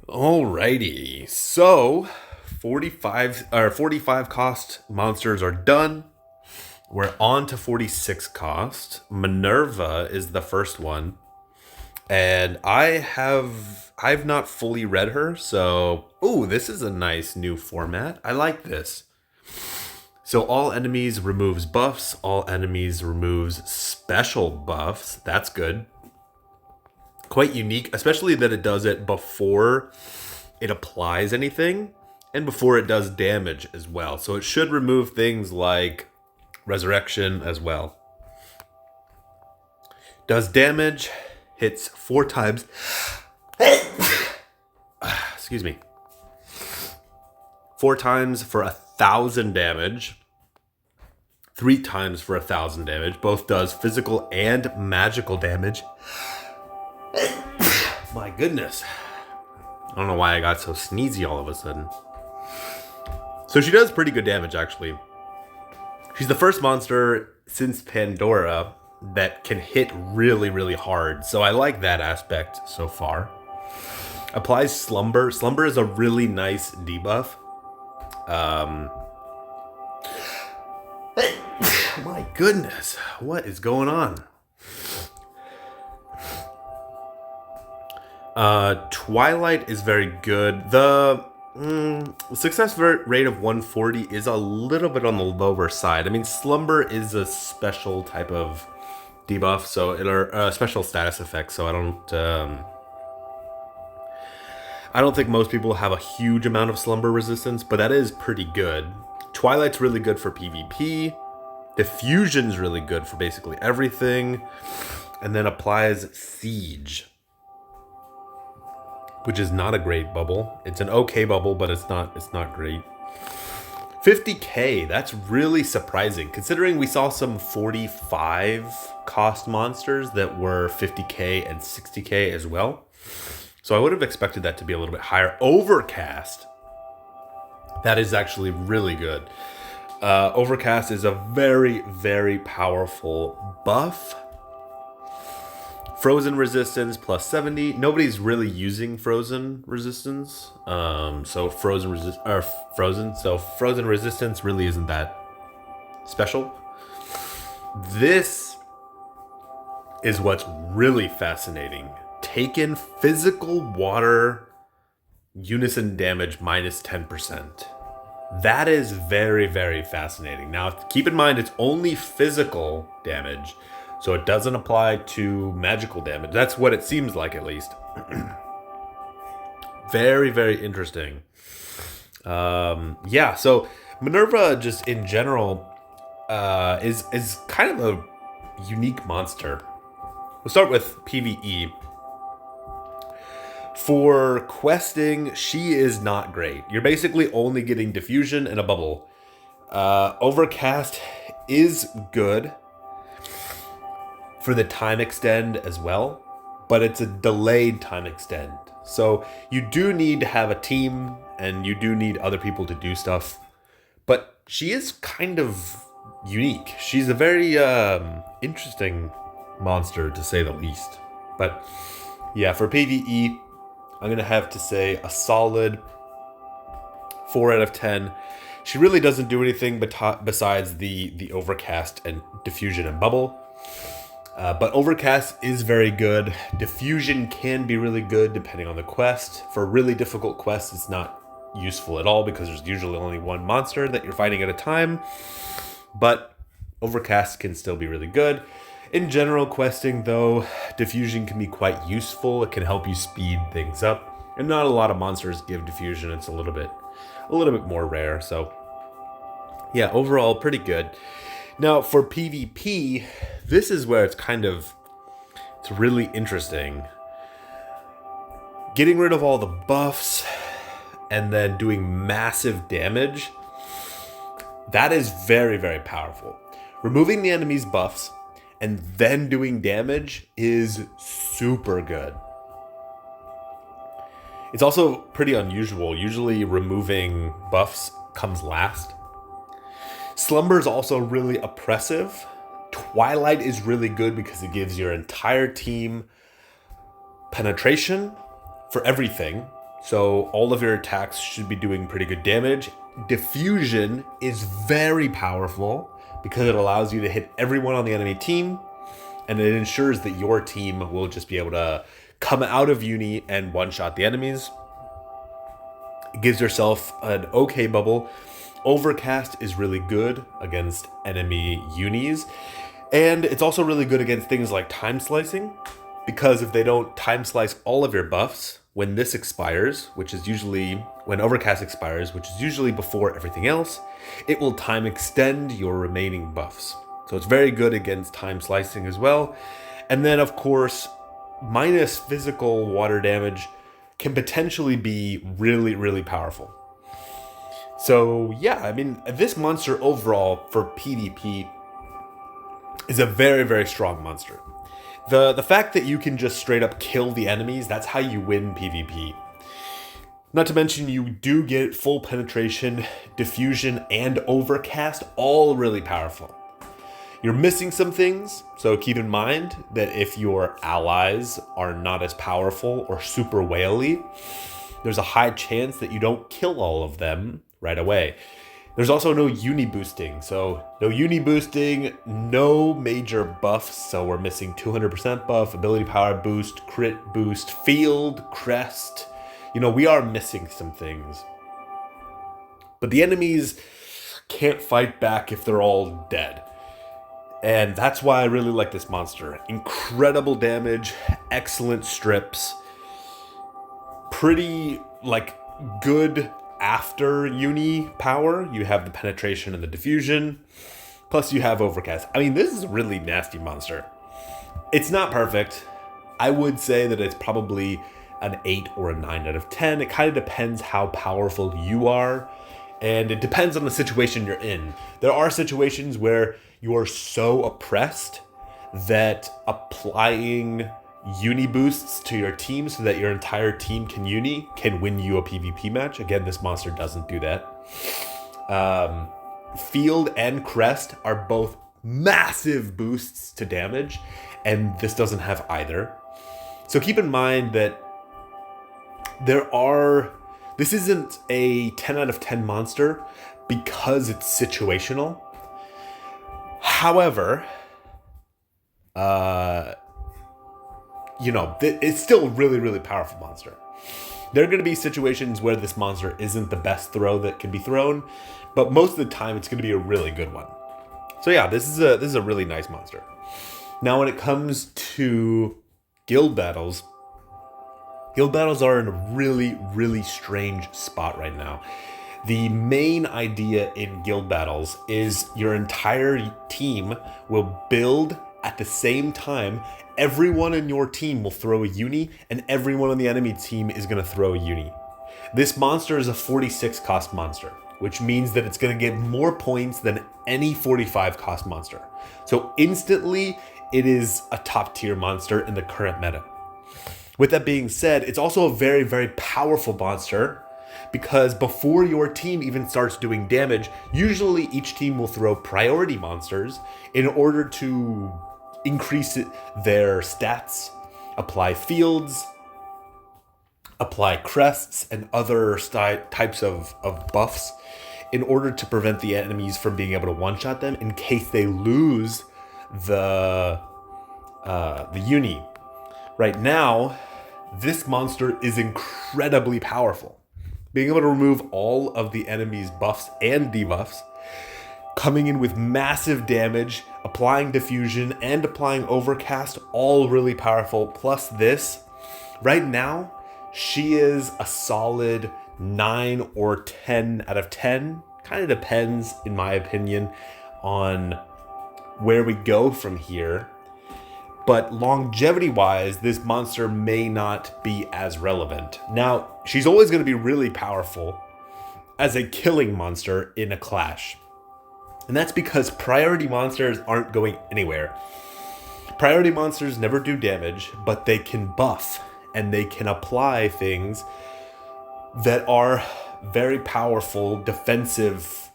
Alrighty, so 45 cost monsters are done. We're on to 46 cost. Minerva is the first one, and I've not fully read her, so this is a nice new format. I like this. So all enemies removes buffs, all enemies removes special buffs. That's good. Quite unique, especially that it does it before it applies anything and before it does damage as well. So it should remove things like resurrection as well. Does damage, hits 4 times. Excuse me. 4 times for 1,000 damage. 3 times for 1,000 damage. Both does physical and magical damage. My goodness. I don't know why I got so sneezy all of a sudden. So she does pretty good damage, actually. She's the first monster since Pandora that can hit really, really hard. So I like that aspect so far. Applies Slumber. Slumber is a really nice debuff. My goodness. What is going on? Twilight is very good. The success rate of 140 is a little bit on the lower side. I mean, Slumber is a special type of debuff, so a special status effect. So I don't think most people have a huge amount of Slumber resistance, but that is pretty good. Twilight's really good for PvP. Diffusion's really good for basically everything, and then applies Siege, which is not a great bubble. It's an okay bubble, but it's not great. 50k, that's really surprising, considering we saw some 45 cost monsters that were 50k and 60k as well. So I would have expected that to be a little bit higher. Overcast, that is actually really good. Overcast is a very, very powerful buff. Frozen resistance plus 70. Nobody's really using frozen resistance. So frozen resistance really isn't that special. This is what's really fascinating. Taken physical water unison damage minus 10%. That is very, very fascinating. Now, keep in mind, it's only physical damage, so it doesn't apply to magical damage. That's what it seems like, at least. Very, very interesting. So Minerva, just in general, is kind of a unique monster. We'll start with PvE. For questing, she is not great. You're basically only getting diffusion and a bubble. Overcast is good for the time extend as well, but it's a delayed time extend. So you do need to have a team and you do need other people to do stuff. But she is kind of unique. She's a very interesting monster, to say the least. But yeah, for PvE, I'm going to have to say a solid 4 out of 10. She really doesn't do anything besides the overcast and diffusion and bubble. But overcast is very good. Diffusion can be really good depending on the quest. For really difficult quests, it's not useful at all because there's usually only one monster that you're fighting at a time. But overcast can still be really good. In general questing, though, diffusion can be quite useful. It can help you speed things up. And not a lot of monsters give diffusion. It's a little bit more rare. So yeah, overall pretty good. Now for PvP, this is where it's really interesting. Getting rid of all the buffs and then doing massive damage, that is very, very powerful. Removing the enemy's buffs and then doing damage is super good. It's also pretty unusual. Usually removing buffs comes last. Slumber is also really oppressive. Twilight is really good because it gives your entire team penetration for everything. So all of your attacks should be doing pretty good damage. Diffusion is very powerful because it allows you to hit everyone on the enemy team, and it ensures that your team will just be able to come out of uni and one-shot the enemies. It gives yourself an okay bubble. Overcast is really good against enemy unis, and it's also really good against things like time slicing, because if they don't time slice all of your buffs, when this expires, which is usually when Overcast expires, which is usually before everything else, it will time extend your remaining buffs. So it's very good against time slicing as well. And then, of course, minus physical water damage can potentially be really, really powerful. So yeah, I mean, this monster overall for PvP is a very, very strong monster. The fact that you can just straight up kill the enemies, that's how you win PvP. Not to mention you do get full penetration, diffusion, and overcast, all really powerful. You're missing some things, so keep in mind that if your allies are not as powerful or super whaley, there's a high chance that you don't kill all of them right away. There's also no uni boosting, so no uni boosting, no major buffs, so we're missing 200% buff, ability power boost, crit boost, field, crest. You know, we are missing some things. But the enemies can't fight back if they're all dead. And that's why I really like this monster. Incredible damage, excellent strips, pretty, good after uni power. You have the penetration and the diffusion, plus you have overcast. I mean, this is a really nasty monster. It's not perfect. I would say that it's probably an 8 or a 9 out of 10. It kind of depends how powerful you are, and it depends on the situation you're in. There are situations where you are so oppressed that applying uni boosts to your team so that your entire team can win you a PvP match. Again, this monster doesn't do that. Field and crest are both massive boosts to damage, and this doesn't have either. So keep in mind that this isn't a 10 out of 10 monster because it's situational. However, it's still a really, really powerful monster. There are going to be situations where this monster isn't the best throw that can be thrown, but most of the time it's going to be a really good one. So yeah, this is a really nice monster. Now, when it comes to guild battles are in a really, really strange spot right now. The main idea in guild battles is your entire team will build at the same time. Everyone in your team will throw a uni, and everyone on the enemy team is going to throw a uni. This monster is a 46 cost monster, which means that it's going to get more points than any 45 cost monster. So instantly, it is a top tier monster in the current meta. With that being said, it's also a very, very powerful monster, because before your team even starts doing damage, usually each team will throw priority monsters in order to increase their stats, apply fields, apply crests, and other types of buffs in order to prevent the enemies from being able to one-shot them in case they lose the uni. Right now, this monster is incredibly powerful. Being able to remove all of the enemy's buffs and debuffs, coming in with massive damage, applying diffusion, and applying overcast, all really powerful. Plus this, right now, she is a solid 9 or 10 out of 10. Kind of depends, in my opinion, on where we go from here. But longevity-wise, this monster may not be as relevant. Now, she's always going to be really powerful as a killing monster in a clash. And that's because priority monsters aren't going anywhere. Priority monsters never do damage, but they can buff, and they can apply things that are very powerful defensive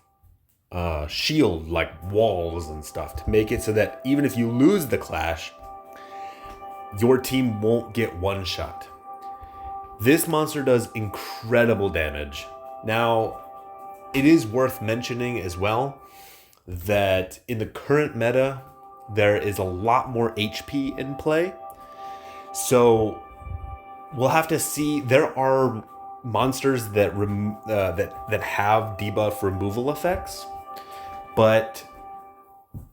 shield, like walls and stuff, to make it so that even if you lose the clash, your team won't get one shot. This monster does incredible damage. Now, it is worth mentioning as well that in the current meta, there is a lot more HP in play. So we'll have to see. There are monsters that that have debuff removal effects, but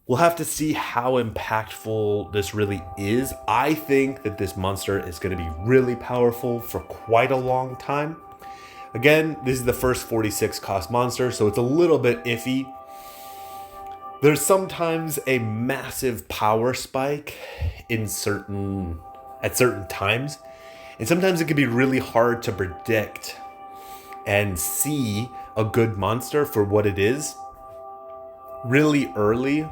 we'll have to see how impactful this really is. I think that this monster is going to be really powerful for quite a long time. Again, this is the first 46 cost monster, so it's a little bit iffy. There's sometimes a massive power spike at certain times, and sometimes it can be really hard to predict and see a good monster for what it is really early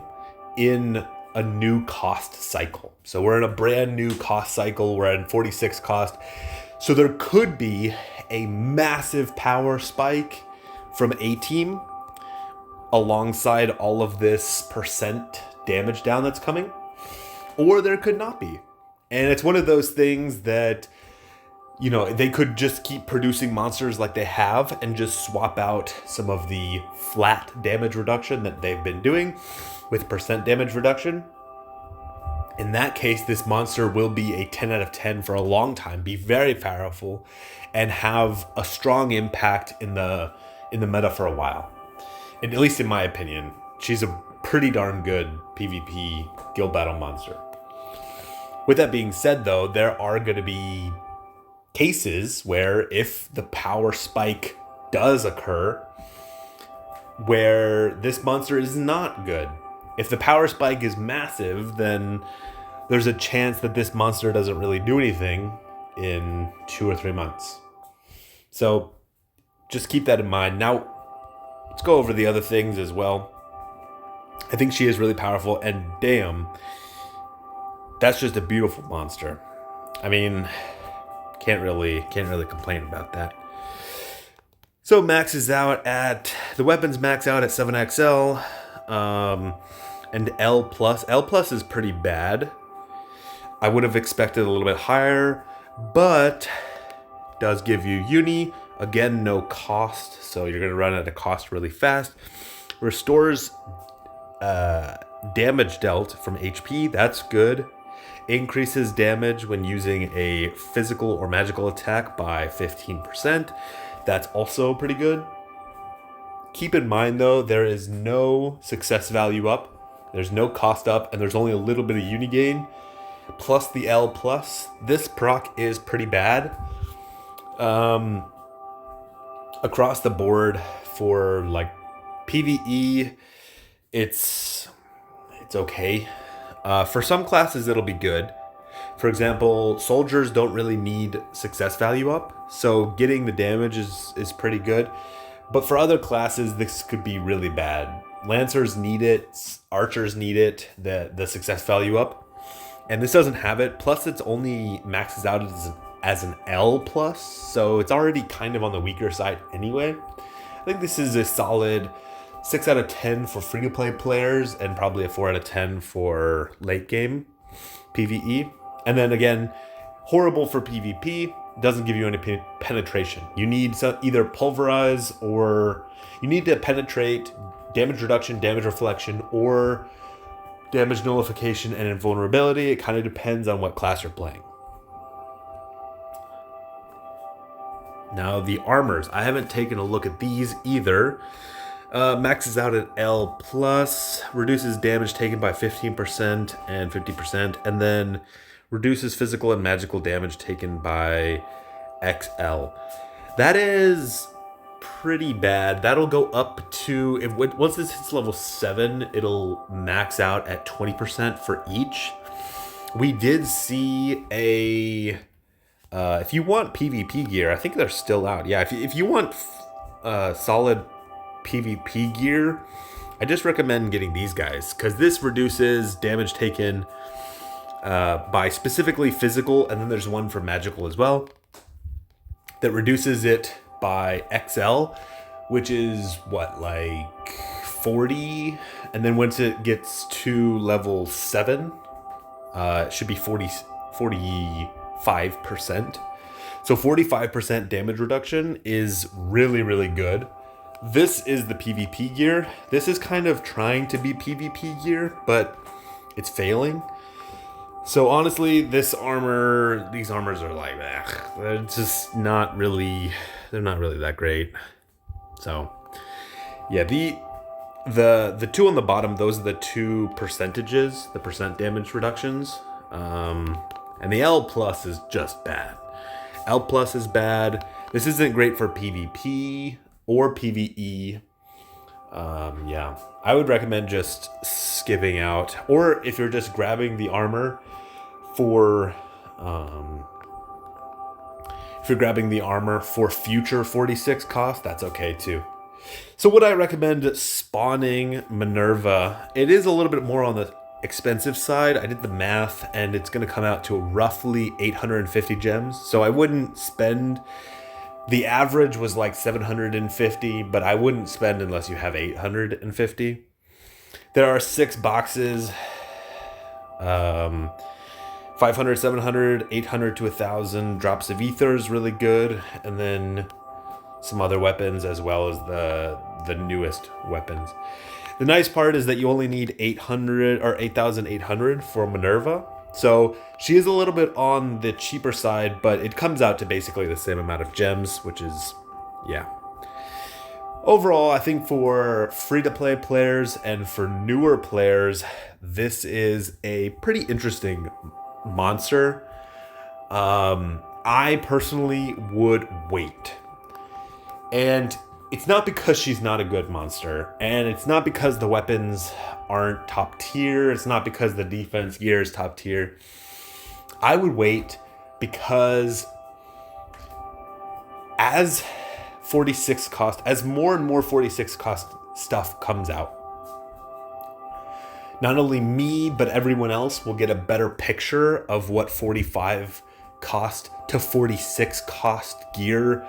in a new cost cycle. So we're in a brand new cost cycle. We're at 46 cost. So there could be a massive power spike from a team alongside all of this percent damage down that's coming, or there could not be. And it's one of those things that, you know, they could just keep producing monsters like they have and just swap out some of the flat damage reduction that they've been doing with percent damage reduction. In that case, this monster will be a 10 out of 10 for a long time, be very powerful, and have a strong impact in the meta for a while. And at least in my opinion, she's a pretty darn good PvP guild battle monster. With that being said, though, there are going to be cases where if the power spike does occur, where this monster is not good. If the power spike is massive, then there's a chance that this monster doesn't really do anything in 2 or 3 months. So just keep that in mind. Now, let's go over the other things as well. I think she is really powerful, and damn, that's just a beautiful monster. I mean, can't really complain about that. So maxes out at the weapons max out at 7XL, and L+. L+ is pretty bad. I would have expected a little bit higher, but does give you uni. Again, no cost, so you're gonna run at a cost really fast. Restores damage dealt from HP. That's good. Increases damage when using a physical or magical attack by 15%. That's also pretty good. Keep in mind though, there is no success value up, there's no cost up, and there's only a little bit of uni gain. Plus the L+. This proc is pretty bad. Across the board for like PvE, it's okay. For some classes, it'll be good. For example, soldiers don't really need success value up, so getting the damage is pretty good. But for other classes, this could be really bad. Lancers need it, archers need it, the success value up. And this doesn't have it, plus it's only maxes out as an L+, so it's already kind of on the weaker side anyway. I think this is a solid 6 out of 10 for free-to-play players, and probably a 4 out of 10 for late-game PvE. And then again, horrible for PvP, doesn't give you any penetration. You need either pulverize, or you need to penetrate, damage reduction, damage reflection, or damage nullification and invulnerability. It kind of depends on what class you're playing. Now the armors, I haven't taken a look at these either. Maxes out at L+, reduces damage taken by 15% and 50%, and then reduces physical and magical damage taken by XL. That is pretty bad. That'll go up to, once this hits level 7, it'll max out at 20% for each. We did see a, if you want PvP gear, I think they're still out. Yeah, if you want solid PvP gear, I just recommend getting these guys, because this reduces damage taken by specifically physical, and then there's one for magical as well that reduces it by XL, which is what, like 40, and then once it gets to level 7, it should be 45%. So 45% damage reduction is really, really good. This is the PvP gear. This is kind of trying to be PvP gear, but it's failing. So honestly, these armors are like, they're just not really, they're not really that great. So yeah, the two on the bottom, those are the two percentages, the percent damage reductions. And the L plus is just bad. L plus is bad. This isn't great for PvP or PvE. Yeah, I would recommend just skipping out, or if you're just grabbing the armor for, if you're grabbing the armor for future 46 cost, that's okay too. So would I recommend spawning Minerva? It is a little bit more on the expensive side. I did the math and it's going to come out to roughly 850 gems. So I wouldn't spend, the average was like 750, but I wouldn't spend unless you have 850. There are 6 boxes, 500, 700, 800 to 1,000 drops of ether is really good. And then some other weapons as well as the newest weapons. The nice part is that you only need 800 or 8,800 for Minerva. So she is a little bit on the cheaper side, but it comes out to basically the same amount of gems, which is, yeah. Overall, I think for free-to-play players and for newer players, this is a pretty interesting monster. I personally would wait. And it's not because she's not a good monster, and it's not because the weapons aren't top tier, it's not because the defense gear is top tier. I would wait because as 46 cost, as more and more 46 cost stuff comes out, not only me, but everyone else will get a better picture of what 45 cost to 46 cost gear,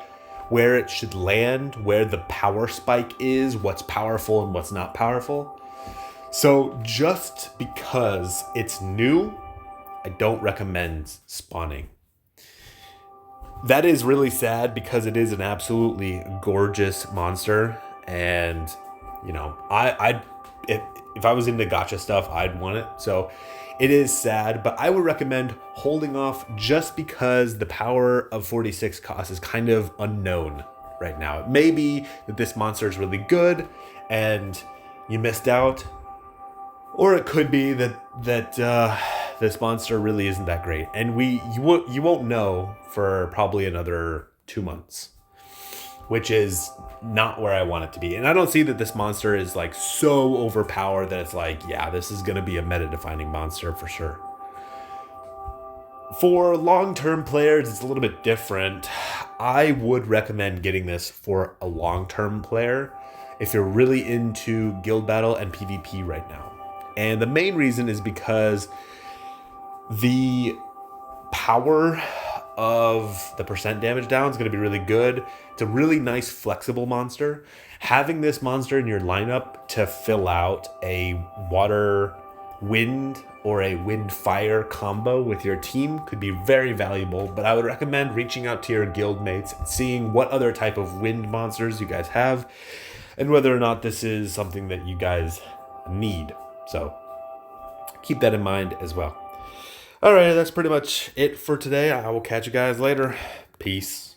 where it should land, where the power spike is, what's powerful and what's not powerful. So just because it's new, I don't recommend spawning. That is really sad because it is an absolutely gorgeous monster. And, you know, if I was into gacha stuff, I'd want it. So it is sad, but I would recommend holding off just because the power of 46 cost is kind of unknown right now. It may be that this monster is really good and you missed out, or it could be that this monster really isn't that great, and you won't know for probably another 2 months, which is not where I want it to be. And I don't see that this monster is like so overpowered that it's like, yeah, this is going to be a meta-defining monster for sure. For long-term players, it's a little bit different. I would recommend getting this for a long-term player if you're really into guild battle and PvP right now. And the main reason is because the power of the percent damage down is going to be really good. It's a really nice flexible monster. Having this monster in your lineup to fill out a water wind or a wind fire combo with your team could be very valuable, but I would recommend reaching out to your guild mates and seeing what other type of wind monsters you guys have and whether or not this is something that you guys need. So keep that in mind as well. All right, that's pretty much it for today. I will catch you guys later. Peace.